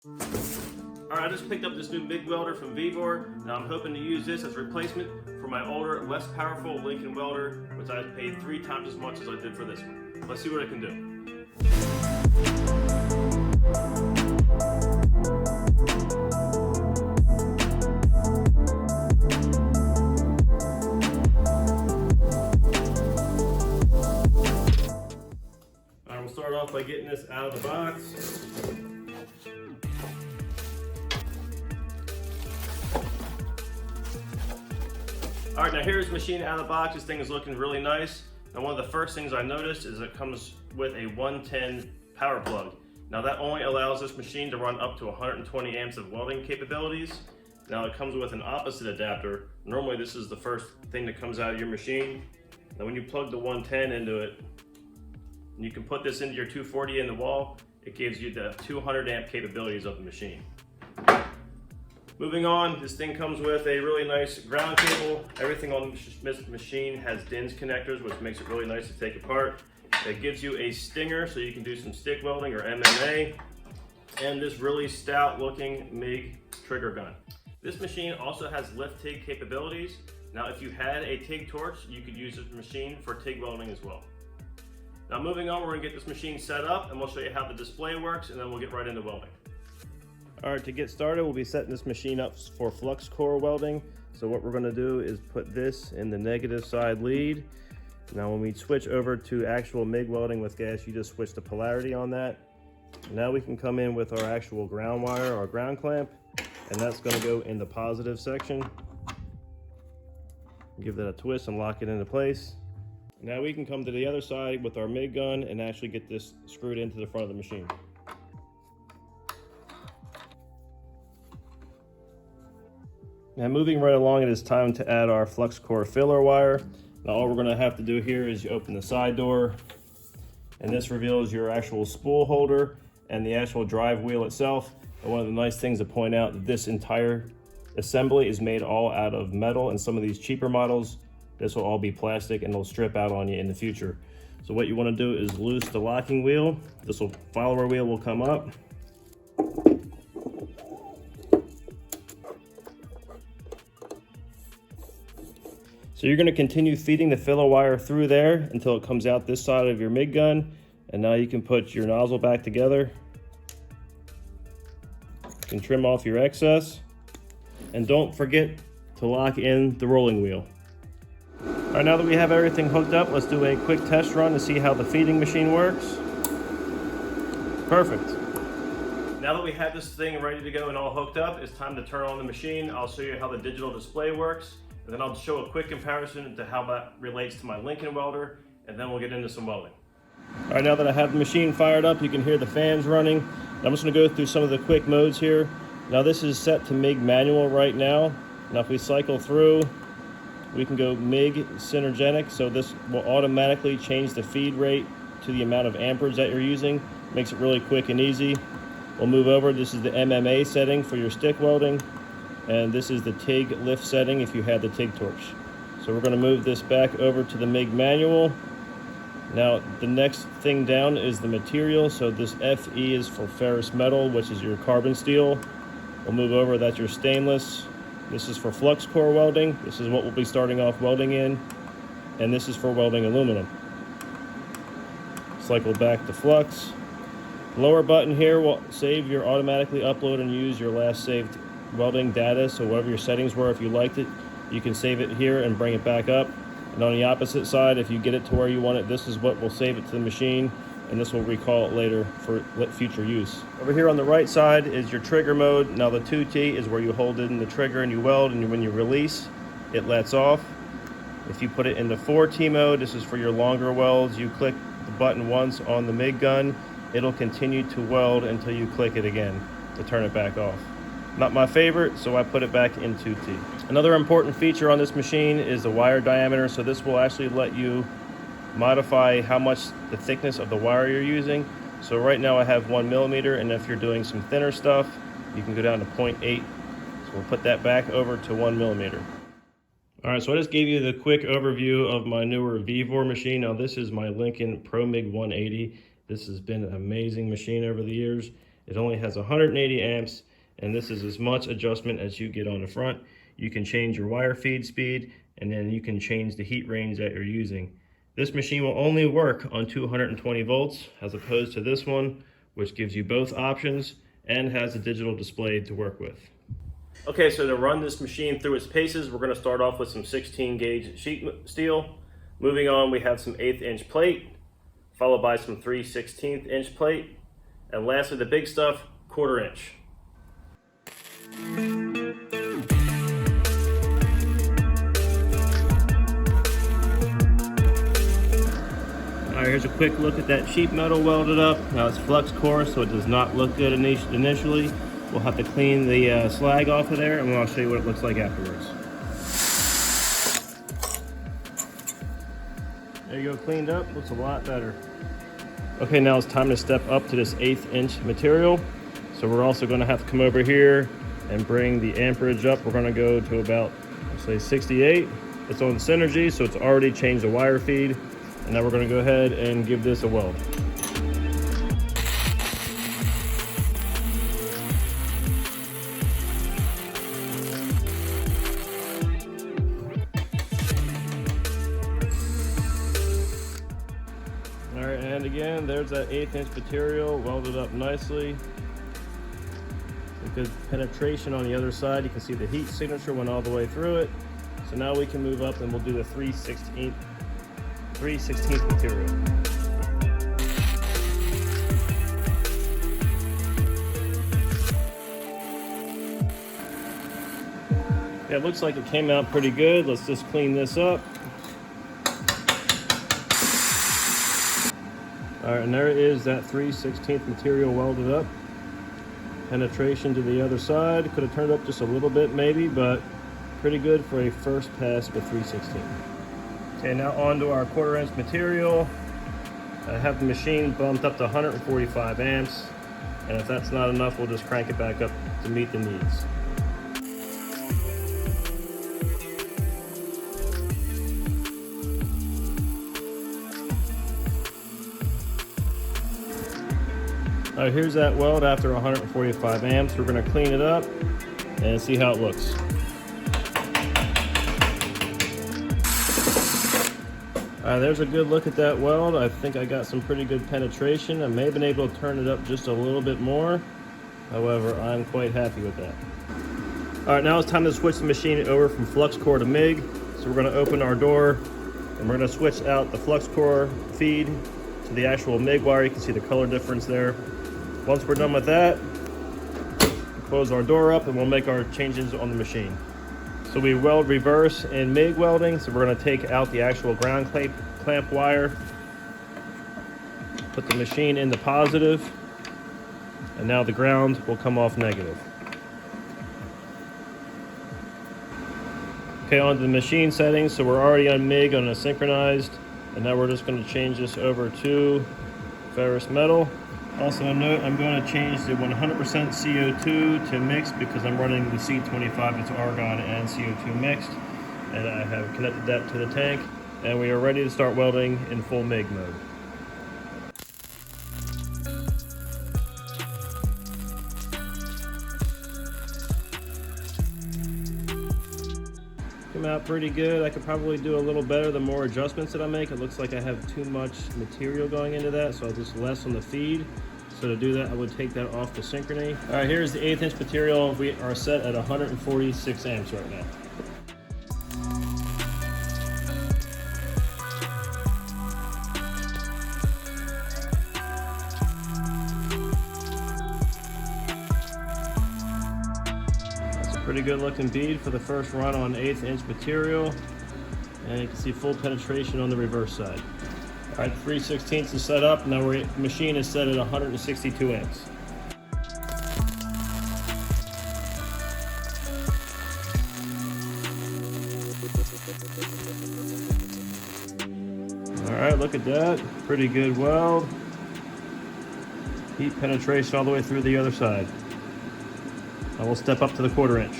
Alright, I just picked up this new MIG welder from Vevor. Now I'm hoping to use this as a replacement for my older, less powerful Lincoln welder, which I paid 3 times as much as I did for this one. Let's see what it can do. Alright, we'll start off by getting this out of the box. All right, now here's the machine out of the box. This thing is looking really nice. Now one of the first things I noticed is it comes with a 110 power plug. Now that only allows this machine to run up to 120 amps of welding capabilities. Now it comes with an opposite adapter. Normally this is the first thing that comes out of your machine. Now when you plug the 110 into it, you can put this into your 240 in the wall. It gives you the 200 amp capabilities of the machine. Moving on, this thing comes with a really nice ground cable. Everything on this machine has DINS connectors, which makes it really nice to take apart. It gives you a stinger so you can do some stick welding or MMA, and this really stout looking MIG trigger gun. This machine also has lift TIG capabilities. Now if you had a TIG torch, you could use this machine for TIG welding as well. Now moving on, we're going to get this machine set up and we'll show you how the display works, and then we'll get right into welding. All right, to get started, we'll be setting this machine up for flux core welding. So what we're gonna do is put this in the negative side lead. Now when we switch over to actual MIG welding with gas, you just switch the polarity on that. Now we can come in with our actual ground wire, our ground clamp, and that's gonna go in the positive section. Give that a twist and lock it into place. Now we can come to the other side with our MIG gun and actually get this screwed into the front of the machine. Now moving right along, it is time to add our flux core filler wire. Now all we're going to have to do here is you open the side door, and this reveals your actual spool holder and the actual drive wheel itself. And one of the nice things to point out that this entire assembly is made all out of metal, and some of these cheaper models, this will all be plastic and they'll strip out on you in the future. So what you want to do is loose the locking wheel. This follower wheel will come up. So you're going to continue feeding the filler wire through there until it comes out this side of your MIG gun. And now you can put your nozzle back together. You can trim off your excess. And don't forget to lock in the rolling wheel. All right, now that we have everything hooked up, let's do a quick test run to see how the feeding machine works. Perfect. Now that we have this thing ready to go and all hooked up, it's time to turn on the machine. I'll show you how the digital display works. And then I'll show a quick comparison to how that relates to my Lincoln welder, and then we'll get into some welding. All right, now that I have the machine fired up, you can hear the fans running. I'm just gonna go through some of the quick modes here. Now this is set to MIG manual right now. Now if we cycle through, we can go MIG synergetic, so this will automatically change the feed rate to the amount of amperage that you're using. Makes it really quick and easy. We'll move over, this is the MMA setting for your stick welding. And this is the TIG lift setting if you had the TIG torch. So we're going to move this back over to the MIG manual. Now the next thing down is the material. So this FE is for ferrous metal, which is your carbon steel. We'll move over, that's your stainless. This is for flux core welding. This is what we'll be starting off welding in. And this is for welding aluminum. Cycle back to flux. Lower button here will save your automatically upload and use your last saved welding data, so whatever your settings were, if you liked it, you can save it here and bring it back up. And on the opposite side, if you get it to where you want it, this is what will save it to the machine, and this will recall it later for future use. Over here on the right side is your trigger mode. Now the 2T is where you hold in the trigger and you weld, and when you release, it lets off. If you put it in the 4T mode, this is for your longer welds. You click the button once on the MIG gun, it'll continue to weld until you click it again to turn it back off. Not my favorite, so I put it back in 2T. Another important feature on this machine is the wire diameter. So this will actually let you modify how much the thickness of the wire you're using. So right now I have 1 millimeter, and if you're doing some thinner stuff, you can go down to 0.8. So we'll put that back over to 1 millimeter. All right, so I just gave you the quick overview of my newer Vevor machine. Now this is my Lincoln Pro MIG 180. This has been an amazing machine over the years. It only has 180 amps, and this is as much adjustment as you get on the front. You can change your wire feed speed, and then you can change the heat range that you're using. This machine will only work on 220 volts as opposed to this one, which gives you both options and has a digital display to work with. Okay, so to run this machine through its paces, we're going to start off with some 16 gauge sheet steel. Moving on, we have some 1/8 inch plate, followed by some 3/16 inch plate, and lastly the big stuff, 1/4 inch. Alright, here's a quick look at that sheet metal welded up. Now it's flux core, so it does not look good initially. We'll have to clean the slag off of there, and I'll show you what it looks like afterwards. There you go, cleaned up, looks a lot better. Okay, now it's time to step up to this 1/8 inch material. So we're also going to have to come over here and bring the amperage up. We're going to go to about, let's say 68. It's on Synergy, so it's already changed the wire feed. And now we're going to go ahead and give this a weld. Alright, and again, there's that 1/8 inch material welded up nicely. Good penetration on the other side. You can see the heat signature went all the way through it. So now we can move up and we'll do the 3/16 material. Yeah, it looks like it came out pretty good. Let's just clean this up. All right, and there is that 3/16 material welded up. Penetration to the other side. Could have turned up just a little bit maybe, but pretty good for a first pass with 3/16. Okay, now on to our 1/4 inch material. I have the machine bumped up to 145 amps, and if that's not enough, we'll just crank it back up to meet the needs. All right, here's that weld after 145 amps. We're going to clean it up and see how it looks. All right, there's a good look at that weld. I think I got some pretty good penetration. I may have been able to turn it up just a little bit more. However, I'm quite happy with that. All right, now it's time to switch the machine over from flux core to MIG. So we're going to open our door and we're going to switch out the flux core feed to the actual MIG wire. You can see the color difference there. Once we're done with that, we'll close our door up and we'll make our changes on the machine. So we weld reverse in MIG welding. So we're going to take out the actual ground clamp wire, put the machine into positive, and now the ground will come off negative. Okay, on to the machine settings. So we're already on MIG on a synchronized, and now we're just going to change this over to ferrous metal. Also a note, I'm going to change the 100% CO2 to mixed because I'm running the C25, it's argon and CO2 mixed. And I have connected that to the tank, and we are ready to start welding in full MIG mode. Came out pretty good. I could probably do a little better the more adjustments that I make. It looks like I have too much material going into that, so I'll just less on the feed. So to do that, I would take that off the synchrony. All right, here's the 1/8 inch material. We are set at 146 amps right now. That's a pretty good looking bead for the first run on 1/8 inch material. And you can see full penetration on the reverse side. All right, 3/16 is set up. Now the machine is set at 162 amps. All right, look at that. Pretty good weld. Heat penetration all the way through the other side. Now we'll step up to the 1/4 inch.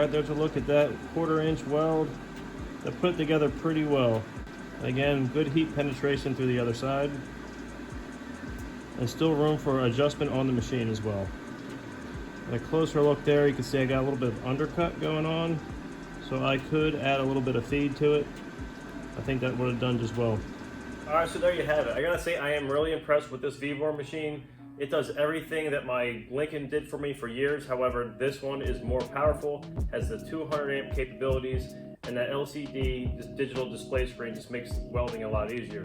Alright, there's a look at that 1/4 inch weld. They put it together pretty well. Again, good heat penetration through the other side. And still room for adjustment on the machine as well. And a closer look there, you can see I got a little bit of undercut going on. So I could add a little bit of feed to it. I think that would have done just well. Alright, so there you have it. I gotta say, I am really impressed with this Vevor machine. It does everything that my Lincoln did for me for years. However, this one is more powerful, has the 200 amp capabilities, and that LCD, this digital display screen, just makes welding a lot easier.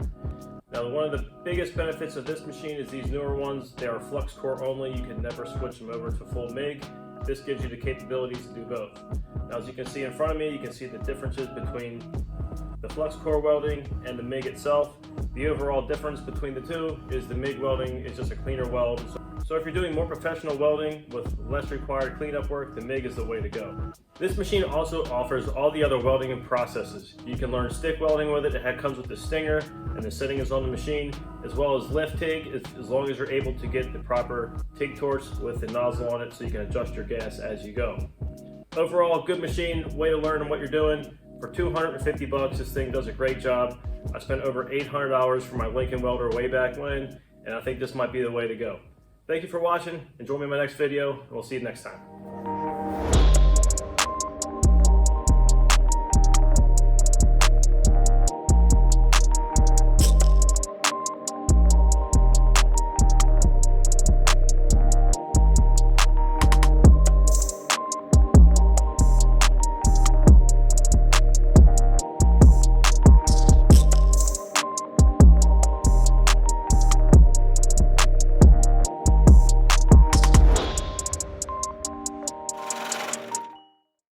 Now, one of the biggest benefits of this machine is these newer ones. They are flux core only. You can never switch them over to full MIG. This gives you the capabilities to do both. Now, as you can see in front of me, you can see the differences between the flux core welding and the MIG itself. The overall difference between the two is the MIG welding is just a cleaner weld. So if you're doing more professional welding with less required cleanup work, the MIG is the way to go. This machine also offers all the other welding and processes. You can learn stick welding with it. It comes with the stinger and the setting is on the machine, as well as lift TIG, as long as you're able to get the proper TIG torch with the nozzle on it so you can adjust your gas as you go. Overall, good machine, way to learn what you're doing. For 250 bucks, this thing does a great job. I spent over $800 for my Lincoln welder way back when, and I think this might be the way to go. Thank you for watching. Join me in my next video, and we'll see you next time.